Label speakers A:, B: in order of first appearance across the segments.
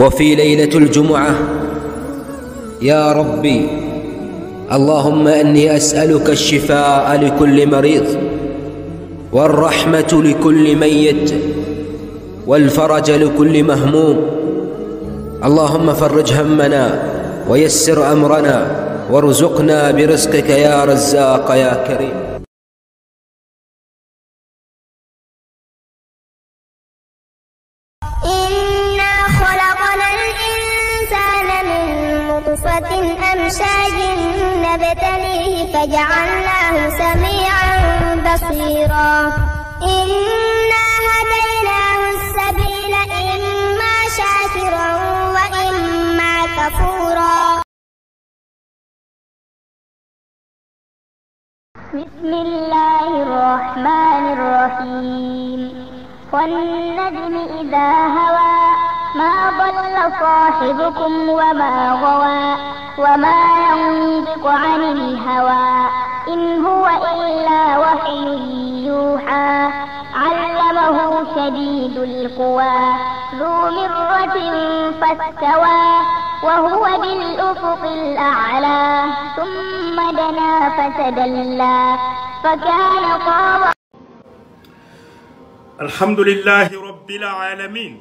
A: وفي ليلة الجمعة: يا ربي اللهم إني أسألك الشفاء لكل مريض، والرحمة لكل ميت، والفرج لكل مهموم. اللهم فرج همنا ويسر أمرنا وارزقنا برزقك يا رزاق يا كريم.
B: إنا خلقنا الإنسان من نطفة أمشاج نبتليه فجعلناه سميعا بصيرا. إنا هديناه السبيل إما شاكرا وإما كفورا. بسم الله الرحمن الرحيم. والنجم إذا هوى ما ضل صاحبكم وما غوى وما ينطق عن الهوى إن هو إلا وحي يوحى علمه شديد القوى ذو مرة فاستوى وهو بالأفق الأعلى ثم دنا فتدلى فكان قاب.
C: Alhamdulillahi Rabbil Alamin.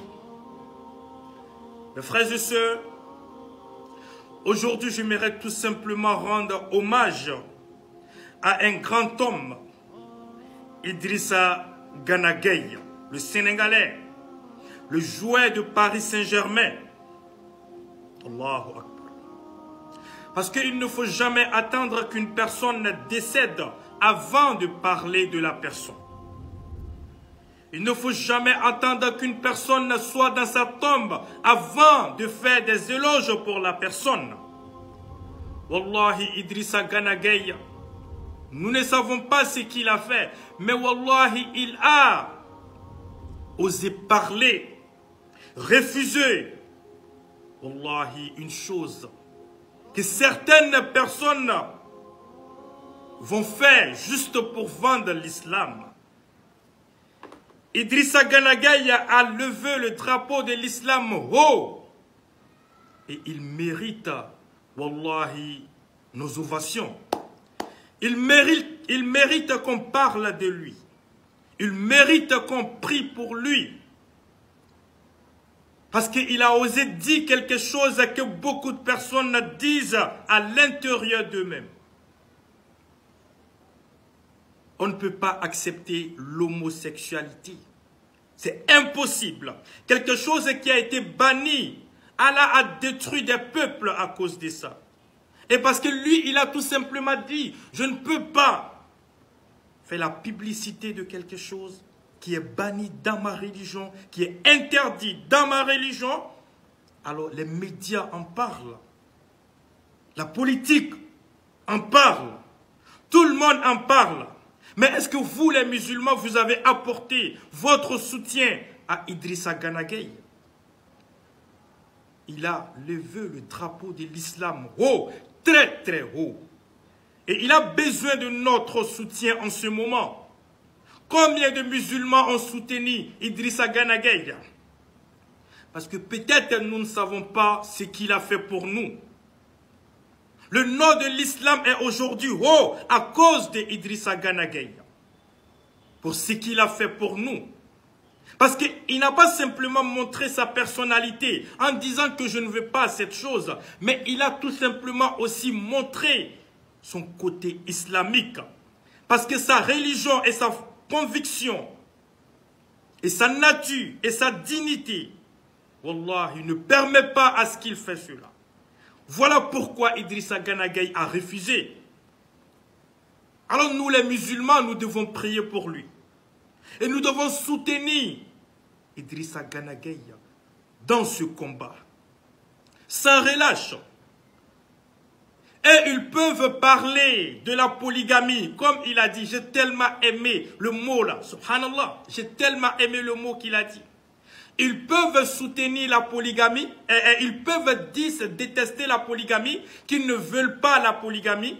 C: Mes frères et sœurs, aujourd'hui j'aimerais tout simplement rendre hommage à un grand homme, Idrissa Gana Gueye, le Sénégalais, le joueur de Paris Saint-Germain. Allahu Akbar. Parce qu'il ne faut jamais attendre qu'une personne décède avant de parler de la personne. Il ne faut jamais attendre qu'une personne soit dans sa tombe avant de faire des éloges pour la personne. Wallahi, Idrissa Gana Gueye, nous ne savons pas ce qu'il a fait, mais Wallahi, il a osé parler, refuser, Wallahi, une chose que certaines personnes vont faire juste pour vendre l'islam. Idrissa Gana Gueye a levé le drapeau de l'islam haut. Et il mérite, wallahi, nos ovations. Il mérite qu'on parle de lui. Il mérite qu'on prie pour lui. Parce qu'il a osé dire quelque chose que beaucoup de personnes disent à l'intérieur d'eux-mêmes. On ne peut pas accepter l'homosexualité. C'est impossible. Quelque chose qui a été banni. Allah a détruit des peuples à cause de ça. Et parce que lui, il a tout simplement dit, je ne peux pas faire la publicité de quelque chose qui est banni dans ma religion, qui est interdit dans ma religion. Alors les médias en parlent. La politique en parle. Tout le monde en parle. Mais est-ce que vous, les musulmans, vous avez apporté votre soutien à Idrissa Gana Gueye? Il a levé le drapeau de l'islam haut, très très haut. Et il a besoin de notre soutien en ce moment. Combien de musulmans ont soutenu Idrissa Gana Gueye? Parce que peut-être nous ne savons pas ce qu'il a fait pour nous. Le nom de l'islam est aujourd'hui haut à cause d'Idrissa Gana Gueye. Pour ce qu'il a fait pour nous. Parce qu'il n'a pas simplement montré sa personnalité en disant que je ne veux pas cette chose. Mais il a tout simplement aussi montré son côté islamique. Parce que sa religion et sa conviction et sa nature et sa dignité, wallah, il ne permet pas à ce qu'il fait cela. Voilà pourquoi Idrissa Gana Gueye a refusé. Alors nous les musulmans, nous devons prier pour lui. Et nous devons soutenir Idrissa Gana Gueye dans ce combat. Sans relâche. Et ils peuvent parler de la polygamie. Comme il a dit, j'ai tellement aimé le mot là. Subhanallah. J'ai tellement aimé le mot qu'il a dit. Ils peuvent soutenir la polygamie, et ils peuvent détester la polygamie, qu'ils ne veulent pas la polygamie.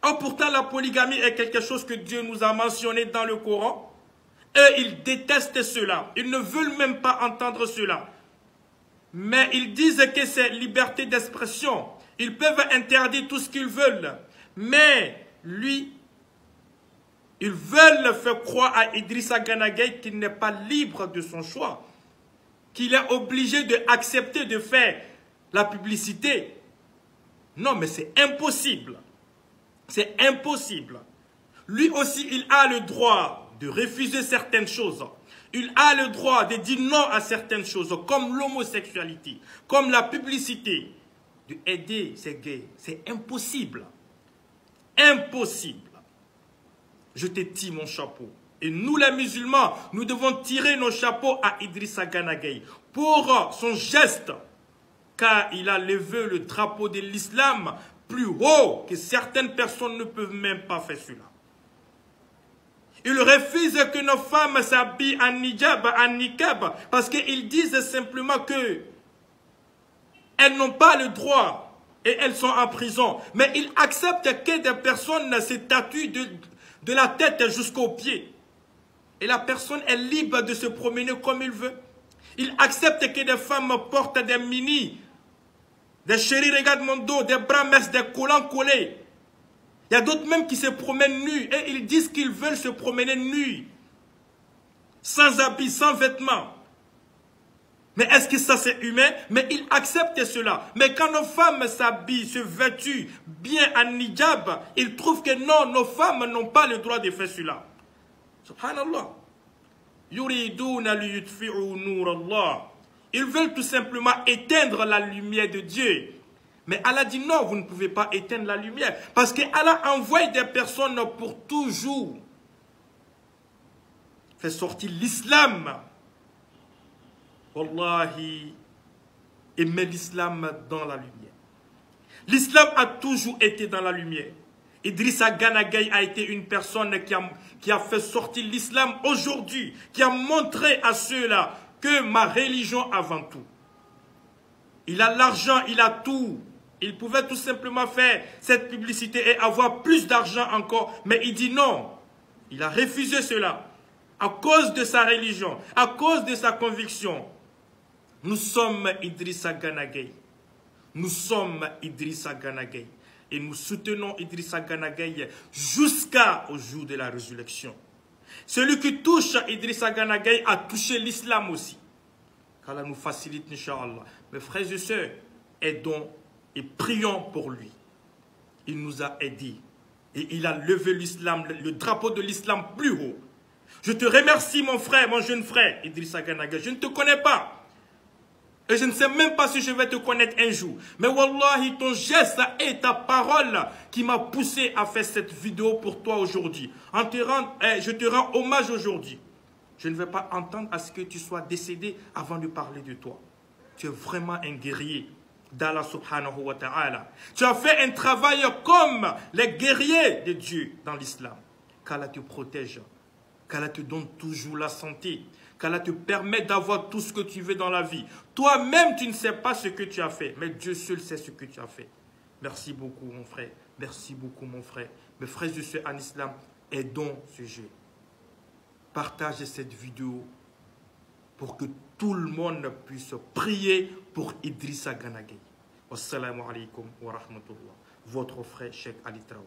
C: Or, pourtant, la polygamie est quelque chose que Dieu nous a mentionné dans le Coran. Et ils détestent cela. Ils ne veulent même pas entendre cela. Mais ils disent que c'est liberté d'expression. Ils peuvent interdire tout ce qu'ils veulent. Mais lui, ils veulent faire croire à Idrissa Gana Gueye qu'il n'est pas libre de son choix. Qu'il est obligé d'accepter de faire la publicité. Non, mais c'est impossible. C'est impossible. Lui aussi, il a le droit de refuser certaines choses. Il a le droit de dire non à certaines choses, comme l'homosexualité, comme la publicité. De aider ces gays, c'est impossible. Impossible. Je te tire mon chapeau. Et nous, les musulmans, nous devons tirer nos chapeaux à Idrissa Gana Gueye pour son geste, car il a levé le drapeau de l'islam plus haut que certaines personnes ne peuvent même pas faire cela. Il refuse que nos femmes s'habillent en hijab, en niqab, parce qu'ils disent simplement que elles n'ont pas le droit et elles sont en prison. Mais ils acceptent que des personnes se tatouent de la tête jusqu'aux pieds. Et la personne est libre de se promener comme il veut. Ils acceptent que des femmes portent des mini, des chéris, regarde mon dos, des bras minces, des collants collés. Il y a d'autres même qui se promènent nus et ils disent qu'ils veulent se promener nus, sans habits, sans vêtements. Mais est-ce que ça c'est humain? Mais ils acceptent cela. Mais quand nos femmes s'habillent, se vêtuent bien en hijab, ils trouvent que non, nos femmes n'ont pas le droit de faire cela. Subhanallah. Yuriduna liyutfi'u nur Allah. Ils veulent tout simplement éteindre la lumière de Dieu. Mais Allah dit non, vous ne pouvez pas éteindre la lumière. Parce qu'Allah envoie des personnes pour toujours faire sortir l'islam. Wallahi, et met l'islam dans la lumière. L'islam a toujours été dans la lumière. Idrissa Gana Gueye a été une personne qui a fait sortir l'islam aujourd'hui, qui a montré à ceux-là que ma religion avant tout. Il a l'argent, il a tout. Il pouvait tout simplement faire cette publicité et avoir plus d'argent encore. Mais il dit non. Il a refusé cela. À cause de sa religion, à cause de sa conviction. Nous sommes Idrissa Gana Gueye. Nous sommes Idrissa Gana Gueye. Et nous soutenons Idrissa Gana Gueye jusqu'au jour de la résurrection. Celui qui touche Idrissa Gana Gueye a touché l'islam aussi. Qu'Allah nous facilite, Inch'Allah. Mes frères et sœurs, aidons et prions pour lui. Il nous a aidés. Et il a levé l'islam, le drapeau de l'islam plus haut. Je te remercie, mon frère, mon jeune frère, Idrissa Gana Gueye. Je ne te connais pas. Et je ne sais même pas si je vais te connaître un jour. Mais wallahi, ton geste et ta parole qui m'a poussé à faire cette vidéo pour toi aujourd'hui. Je te rends hommage aujourd'hui. Je ne vais pas entendre à ce que tu sois décédé avant de parler de toi. Tu es vraiment un guerrier d'Allah subhanahu wa ta'ala. Tu as fait un travail comme les guerriers de Dieu dans l'islam. Qu'Allah te protège. Qu'Allah te donne toujours la santé. Qu'Allah te permet d'avoir tout ce que tu veux dans la vie. Toi-même, tu ne sais pas ce que tu as fait. Mais Dieu seul sait ce que tu as fait. Merci beaucoup, mon frère. Merci beaucoup, mon frère. Mes frères et sœurs en islam, aidons ce jeu. Partagez cette vidéo pour que tout le monde puisse prier pour Idrissa Gana Gueye. Wassalamu alaikum wa rahmatullah. Votre frère Cheikh Ali Traoré.